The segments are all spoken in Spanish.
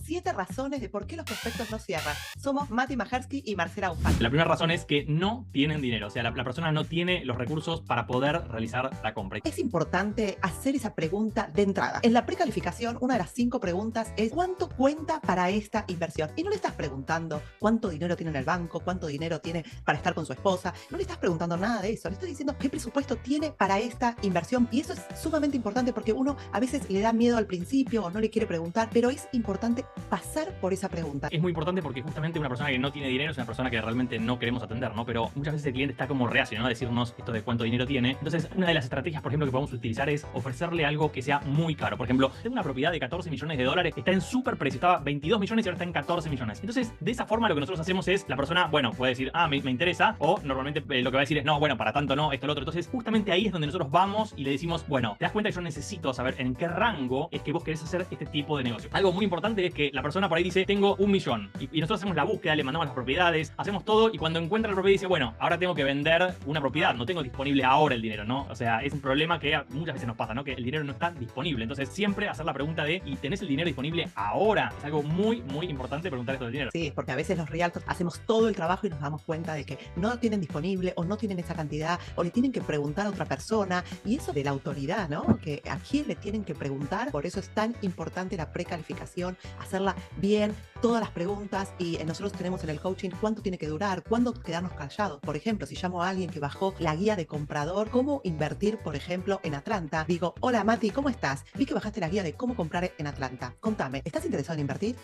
7 razones de por qué los prospectos no cierran. Somos Mati Majersky y Marcela Bufán. La primera razón es que no tienen dinero, o sea, la persona no tiene los recursos para poder realizar la compra. Es importante hacer esa pregunta de entrada. En la precalificación, una de las 5 preguntas es ¿cuánto cuenta para esta inversión? Y no le estás preguntando cuánto dinero tiene en el banco, cuánto dinero tiene para estar con su esposa, no le estás preguntando nada de eso, le estás diciendo qué presupuesto tiene para esta inversión. Y eso es sumamente importante porque uno a veces le da miedo al principio o no le quiere preguntar, pero es importante pasar por esa pregunta. Es muy importante porque justamente una persona que no tiene dinero es una persona que realmente no queremos atender, ¿no? Pero muchas veces el cliente está como reacio, ¿no? A decirnos esto de cuánto dinero tiene. Entonces, una de las estrategias, por ejemplo, que podemos utilizar es ofrecerle algo que sea muy caro. Por ejemplo, tengo una propiedad de 14 millones de dólares, está en súper precio, estaba 22 millones y ahora está en 14 millones. Entonces, de esa forma lo que nosotros hacemos es, la persona, bueno, puede decir, me interesa, o normalmente lo que va a decir es, no, bueno, para tanto no, esto, lo otro. Entonces, justamente ahí es donde nosotros vamos y le decimos, bueno, te das cuenta que yo necesito saber en qué rango es que vos querés hacer este tipo de negocio. Algo muy importante es que la persona por ahí dice, tengo 1 millón. Y nosotros hacemos la búsqueda, le mandamos las propiedades, hacemos todo y cuando encuentra la propiedad dice, bueno, ahora tengo que vender una propiedad, no tengo disponible ahora el dinero, ¿no? O sea, es un problema que muchas veces nos pasa, ¿no? Que el dinero no está disponible. Entonces, siempre hacer la pregunta de, ¿y tenés el dinero disponible ahora? Es algo muy, muy importante preguntar esto del dinero. Sí, porque a veces los realtors hacemos todo el trabajo y nos damos cuenta de que no lo tienen disponible o no tienen esa cantidad o le tienen que preguntar a otra persona. Y eso de la autoridad, ¿no? Que a quién le tienen que preguntar. Por eso es tan importante la precalificación, hacerla bien, todas las preguntas. Y nosotros tenemos en el coaching cuánto tiene que durar, cuándo quedarnos callados. Por ejemplo, si llamo a alguien que bajó la guía de comprador, cómo invertir, por ejemplo, en Atlanta. Digo, hola Mati, ¿cómo estás? Vi que bajaste la guía de cómo comprar en Atlanta. Contame, ¿estás interesado en invertir?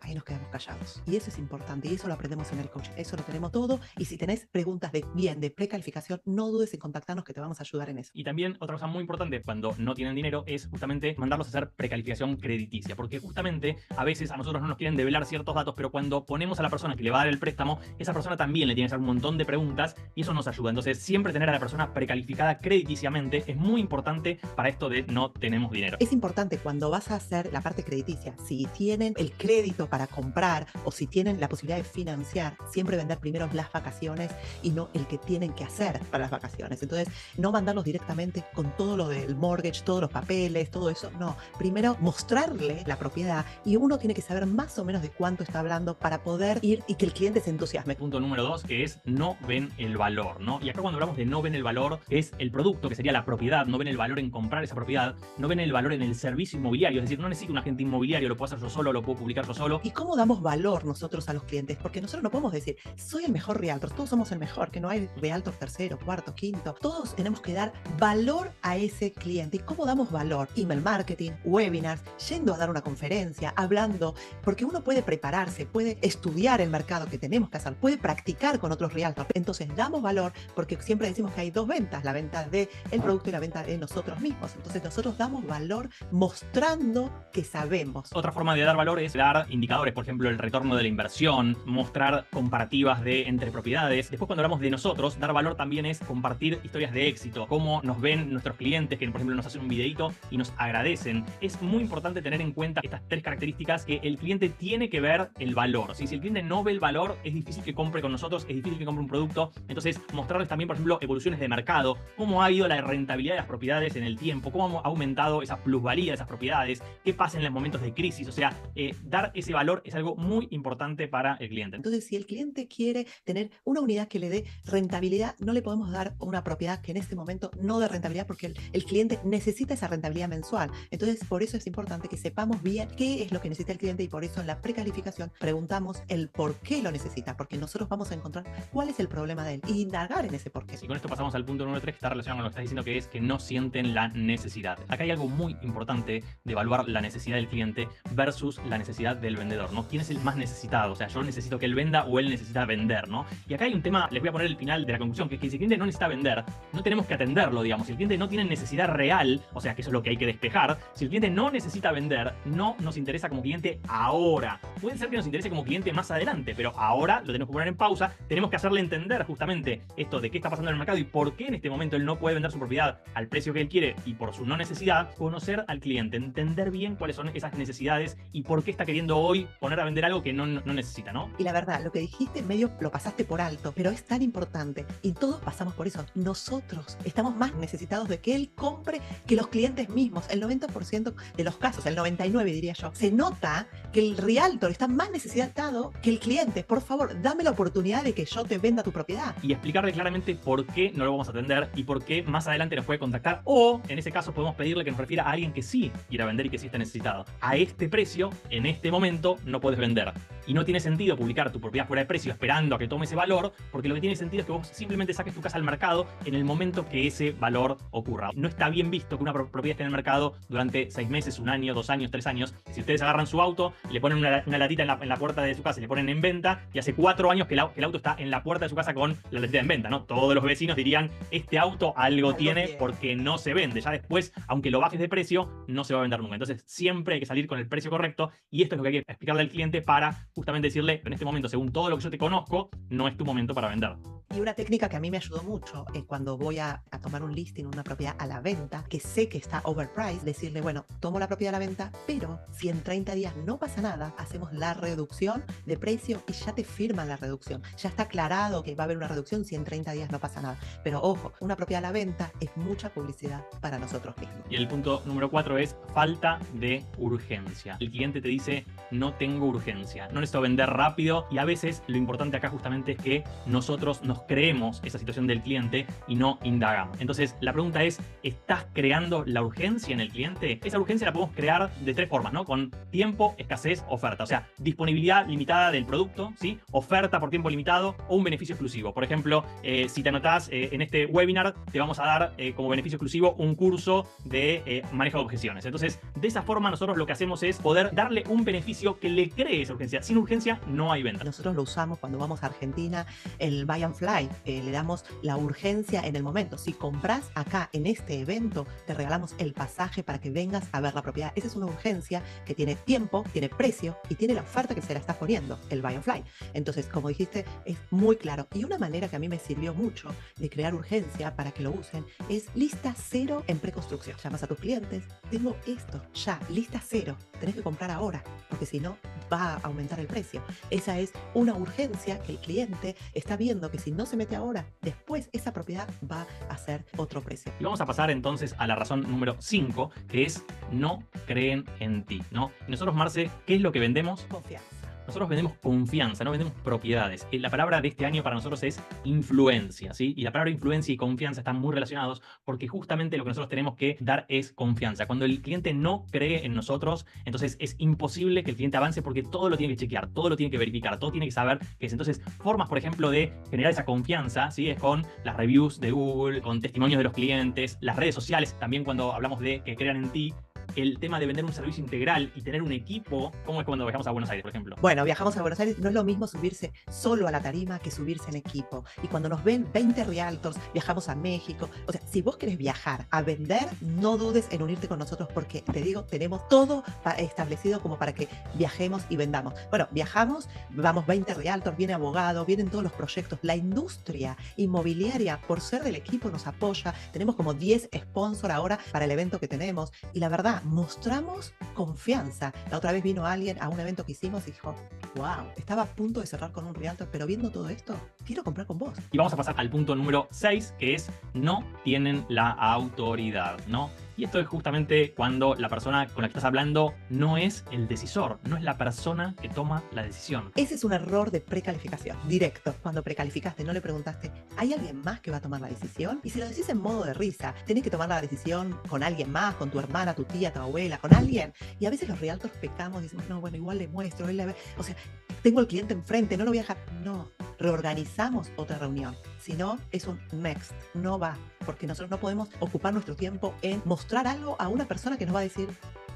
Ahí nos quedamos callados. Y eso es importante y eso lo aprendemos en el coaching. Eso lo tenemos todo. Y si tenés preguntas de precalificación, no dudes en contactarnos que te vamos a ayudar en eso. Y también otra cosa muy importante cuando no tienen dinero es justamente mandarlos a hacer precalificación crediticia. Porque justamente a veces a nosotros no nos quieren develar ciertos datos, pero cuando ponemos a la persona que le va a dar el préstamo, esa persona también le tiene que hacer un montón de preguntas y eso nos ayuda. Entonces, siempre tener a la persona precalificada crediticiamente es muy importante para esto de no tenemos dinero. Es importante cuando vas a hacer la parte crediticia, si tienen el crédito para comprar o si tienen la posibilidad de financiar, siempre vender primero las vacaciones y no el que tienen que hacer para las vacaciones. Entonces, no mandarlos directamente con todo lo del mortgage, todos los papeles, todo eso. No, primero mostrarle la propiedad y uno tiene que saber más o menos de cuánto está hablando para poder ir y que el cliente se entusiasme. Punto número 2, que es no ven el valor, ¿no? Y acá cuando hablamos de no ven el valor, es el producto, que sería la propiedad, no ven el valor en comprar esa propiedad, no ven el valor en el servicio inmobiliario, es decir, no necesito un agente inmobiliario, lo puedo hacer yo solo, lo puedo publicar yo solo. ¿Y cómo damos valor nosotros a los clientes? Porque nosotros no podemos decir, soy el mejor realtor, todos somos el mejor, que no hay realtor tercero, cuarto, quinto. Todos tenemos que dar valor a ese cliente. ¿Y cómo damos valor? Email marketing, webinars, yendo a dar una conferencia, hablando, porque uno puede prepararse, puede estudiar el mercado que tenemos que hacer, puede practicar con otros realtors. Entonces damos valor porque siempre decimos que hay 2 ventas, la venta del producto y la venta de nosotros mismos. Entonces nosotros damos valor mostrando que sabemos. Otra forma de dar valor es dar indicadores, por ejemplo, el retorno de la inversión, mostrar comparativas entre propiedades. Después, cuando hablamos de nosotros, dar valor también es compartir historias de éxito, cómo nos ven nuestros clientes, que por ejemplo nos hacen un videito y nos agradecen. Es muy importante tener en cuenta estas 3 características que el cliente tiene que ver el valor. Si el cliente no ve el valor, es difícil que compre con nosotros, es difícil que compre un producto. Entonces, mostrarles también, por ejemplo, evoluciones de mercado, cómo ha ido la rentabilidad de las propiedades en el tiempo, cómo ha aumentado esa plusvalía de esas propiedades, qué pasa en los momentos de crisis. O sea, dar ese valor es algo muy importante para el cliente. Entonces, si el cliente quiere tener una unidad que le dé rentabilidad, no le podemos dar una propiedad que en este momento no dé rentabilidad porque el cliente necesita esa rentabilidad mensual. Entonces, por eso es importante que sepamos bien qué es lo que necesita el cliente y por eso en la precalificación preguntamos el por qué lo necesita, porque nosotros vamos a encontrar cuál es el problema de él y indagar en ese por qué. Y con esto pasamos al punto número 3, que está relacionado con lo que estás diciendo, que es que no sienten la necesidad. Acá hay algo muy importante de evaluar la necesidad del cliente versus la necesidad del vendedor, ¿no? ¿Quién es el más necesitado? O sea, yo necesito que él venda o él necesita vender, ¿no? Y acá hay un tema, les voy a poner el final de la conclusión, que es que si el cliente no necesita vender, no tenemos que atenderlo, digamos. Si el cliente no tiene necesidad real, o sea, que eso es lo que hay que despejar, si el cliente no necesita vender, no nos interesa como cliente ahora. Puede ser que nos interese como cliente más adelante, pero ahora lo tenemos que poner en pausa, tenemos que hacerle entender justamente esto de qué está pasando en el mercado y por qué en este momento él no puede vender su propiedad al precio que él quiere y por su no necesidad, conocer al cliente, entender bien cuáles son esas necesidades y por qué está queriendo hoy hoy poner a vender algo que no necesita, ¿no? Y la verdad, lo que dijiste medio lo pasaste por alto, pero es tan importante y todos pasamos por eso. Nosotros estamos más necesitados de que él compre que los clientes mismos. El 90% de los casos, el 99% diría yo, se nota que el realtor está más necesitado que el cliente. Por favor, dame la oportunidad de que yo te venda tu propiedad. Y explicarle claramente por qué no lo vamos a atender y por qué más adelante nos puede contactar, o en ese caso podemos pedirle que nos refiera a alguien que sí quiera vender y que sí está necesitado. A este precio, en este momento, no puedes vender. Y no tiene sentido publicar tu propiedad fuera de precio esperando a que tome ese valor, porque lo que tiene sentido es que vos simplemente saques tu casa al mercado en el momento que ese valor ocurra. No está bien visto que una propiedad esté en el mercado durante 6 meses, 1 año, 2 años, 3 años. Si ustedes agarran su auto, le ponen una latita en la puerta de su casa y le ponen en venta, y hace 4 años que el auto está en la puerta de su casa con la latita en venta, ¿no? Todos los vecinos dirían, este auto algo tiene porque no se vende. Ya después, aunque lo bajes de precio, no se va a vender nunca. Entonces, siempre hay que salir con el precio correcto, y esto es lo que hay que explicarle al cliente para justamente decirle, en este momento, según todo lo que yo te conozco, no es tu momento para vender. Y una técnica que a mí me ayudó mucho cuando voy a tomar un listing, una propiedad a la venta, que sé que está overpriced, decirle, bueno, tomo la propiedad a la venta, pero si en 30 días no pasa nada, hacemos la reducción de precio y ya te firman la reducción. Ya está aclarado que va a haber una reducción si en 30 días no pasa nada. Pero ojo, una propiedad a la venta es mucha publicidad para nosotros mismos. Y el punto número 4 es falta de urgencia. El cliente te dice, no tengo urgencia, no necesito vender rápido, y a veces lo importante acá justamente es que nosotros nos creemos esa situación del cliente y no indagamos. Entonces, la pregunta es, ¿estás creando la urgencia en el cliente? Esa urgencia la podemos crear de 3 formas, ¿no? Con tiempo, escasez, oferta. O sea, disponibilidad limitada del producto, ¿sí? Oferta por tiempo limitado o un beneficio exclusivo. Por ejemplo, si te anotás en este webinar, te vamos a dar como beneficio exclusivo un curso de manejo de objeciones. Entonces, de esa forma nosotros lo que hacemos es poder darle un beneficio que le cree esa urgencia. Sin urgencia no hay venta. Nosotros lo usamos cuando vamos a Argentina, el Buy and Fly. Le damos la urgencia en el momento. Si compras acá en este evento, te regalamos el pasaje para que vengas a ver la propiedad. Esa es una urgencia que tiene tiempo, tiene precio y tiene la oferta que se la estás poniendo, el Buy and Fly. Entonces, como dijiste, es muy claro. Y una manera que a mí me sirvió mucho de crear urgencia para que lo usen es lista cero en preconstrucción. Llamas a tus clientes, tengo esto, ya, lista cero, tenés que comprar ahora, porque si no, va a aumentar el precio. Esa es una urgencia que el cliente está viendo que si no se mete ahora, después esa propiedad va a ser otro precio. Y vamos a pasar entonces a la razón número 5, que es no creen en ti, ¿no? Y nosotros, Marce, ¿qué es lo que vendemos? Confianza. Nosotros vendemos confianza, no vendemos propiedades. La palabra de este año para nosotros es influencia, ¿sí? Y la palabra influencia y confianza están muy relacionados, porque justamente lo que nosotros tenemos que dar es confianza. Cuando el cliente no cree en nosotros, entonces es imposible que el cliente avance, porque todo lo tiene que chequear, todo lo tiene que verificar, todo tiene que saber qué es. Entonces, formas, por ejemplo, de generar esa confianza, ¿sí? Es con las reviews de Google, con testimonios de los clientes, las redes sociales, también cuando hablamos de que crean en ti. El tema de vender un servicio integral y tener un equipo, como es cuando viajamos a Buenos Aires, por ejemplo. Bueno, viajamos a Buenos Aires, no es lo mismo subirse solo a la tarima que subirse en equipo. Y cuando nos ven 20 realtors, viajamos a México. O sea, si vos querés viajar a vender, no dudes en unirte con nosotros, porque te digo, tenemos todo establecido como para que viajemos y vendamos. Bueno, viajamos, vamos 20 realtors, viene abogado, vienen todos los proyectos. La industria inmobiliaria, por ser del equipo, nos apoya. Tenemos como 10 sponsors ahora para el evento que tenemos. Y la verdad, mostramos confianza. La otra vez vino alguien a un evento que hicimos y dijo, wow, estaba a punto de cerrar con un realtor, pero viendo todo esto, quiero comprar con vos. Y vamos a pasar al punto número 6, que es no tienen la autoridad, ¿no? Y esto es justamente cuando la persona con la que estás hablando no es el decisor, no es la persona que toma la decisión. Ese es un error de precalificación, directo. Cuando precalificaste, no le preguntaste, ¿hay alguien más que va a tomar la decisión? Y si lo decís en modo de risa, tenés que tomar la decisión con alguien más, con tu hermana, tu tía, tu abuela, con alguien. Y a veces los realtors pecamos y decimos, no, bueno, igual le muestro, él le ve. O sea, tengo el cliente enfrente, no lo voy a dejar. No, reorganizamos otra reunión. Si no, es un next, no va. Porque nosotros no podemos ocupar nuestro tiempo en mostrar algo a una persona que nos va a decir,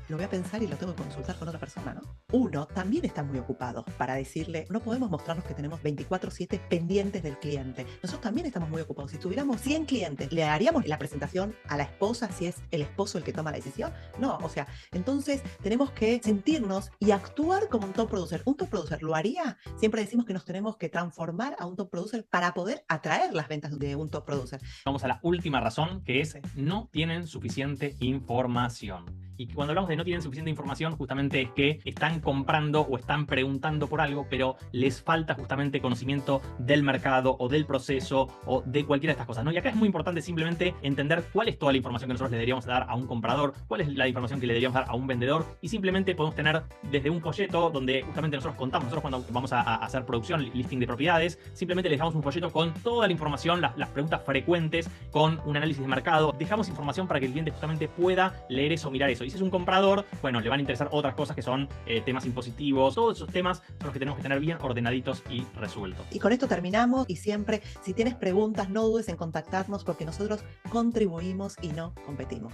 lo voy a pensar y lo tengo que consultar con otra persona, ¿no? Uno también está muy ocupado para decirle, no podemos mostrarnos que tenemos 24/7 pendientes del cliente. Nosotros también estamos muy ocupados. Si tuviéramos 100 clientes, ¿le haríamos la presentación a la esposa si es el esposo el que toma la decisión? No, o sea, entonces tenemos que sentirnos y actuar como un top producer. ¿Un top producer lo haría? Siempre decimos que nos tenemos que transformar a un top producer para poder atraer las ventas de un top producer. Vamos a la última razón, que es no tienen suficiente información. Y que cuando hablamos de no tienen suficiente información, justamente es que están comprando o están preguntando por algo, pero les falta justamente conocimiento del mercado o del proceso o de cualquiera de estas cosas, ¿no? Y acá es muy importante simplemente entender cuál es toda la información que nosotros le deberíamos dar a un comprador, cuál es la información que le deberíamos dar a un vendedor, y simplemente podemos tener desde un folleto donde justamente nosotros contamos, nosotros cuando vamos a hacer producción, listing de propiedades, simplemente le dejamos un folleto con toda la información, las preguntas frecuentes, con un análisis de mercado, dejamos información para que el cliente justamente pueda leer eso, mirar eso. Y si es un comprador, bueno, le van a interesar otras cosas que son temas impositivos, todos esos temas son los que tenemos que tener bien ordenaditos y resueltos. Y con esto terminamos, y siempre, si tienes preguntas, no dudes en contactarnos, porque nosotros contribuimos y no competimos.